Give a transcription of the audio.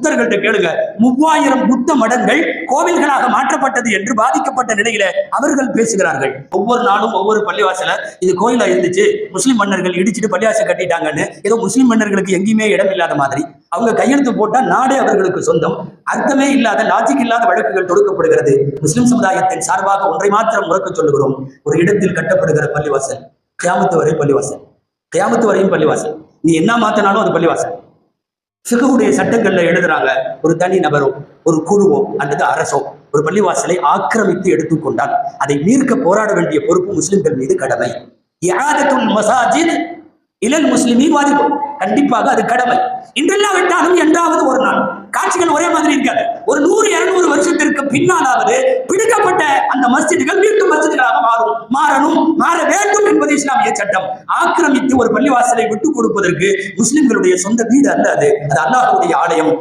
புத்தர்கள்ட்ட கேளுங்க. 3000 புத்த மடங்கள் கோவில்களாக மாற்றப்பட்டது என்று பாதிக்கப்பட்ட நிலையில அவர்கள் பேசுகிறார்கள். ஒவ்வொரு நாளும் ஒவ்வொரு பள்ளிவாசல இது கோயிலா இருந்துச்சு, முஸ்லிம் மன்னர்கள் இடிச்சிட்டு பள்ளிவாசல் கட்டிட்டாங்கன்னு ஏதோ முஸ்லிம் மன்னர்களுக்கு எங்கேயுமே இடம் இல்லாத மாதிரி அவங்க கையெழுத்து போட்டா நாடே அவர்களுக்கு சொந்தம். அர்த்தமே இல்லாத, லாஜிக் இல்லாத வழக்குகள் தொடுக்கப்படுகிறது. முஸ்லிம் சமுதாயத்தின் சார்பாக ஒன்றை மாத்திரம் உறக்க சொல்லுகிறோம். ஒரு இடத்தில் கட்டப்படுகிற பள்ளிவாசல் கியாமத்து வரை பள்ளிவாசல், கியாமத்து வரையும் பள்ளிவாசல். நீ என்ன மாத்தினாலும் அது பள்ளிவாசல். ஃபிக்ஹுடைய சட்டங்கள்ல எழுதுறாங்க, ஒரு தனி நபரோ ஒரு குழுவோ அல்லது அரசோ ஒரு பள்ளிவாசலை ஆக்கிரமித்து எடுத்துக்கொண்டால் அதை மீட்க போராட வேண்டிய பொறுப்பு முஸ்லிம்கள் மீது கடமை. இஆதத்துல் மசாஜித் இலல் முஸ்லிமீன் வாஜிப், கண்டிப்பாக அது கடமை. இன்றெல்லாம் விட்டாலும் என்றாவது ஒரு நாள் காட்சிகள் ஒரே மாதிரி இருக்காது. ஒரு 100-200 வருஷத்திற்கு பின்னாலாவது பிடிக்கப்பட்ட அந்த மஸ்ஜிதுகள் வீட்டு மஸ்ஜிதுகளாக மாற வேண்டும் என்பது இஸ்லாமிய சட்டம். ஆக்கிரமித்து ஒரு பள்ளிவாசலை விட்டுக் கொடுப்பதற்கு முஸ்லிம்களுடைய சொந்த வீடு அல்ல, அது அல்லாஹ்வுடைய ஆலயம்.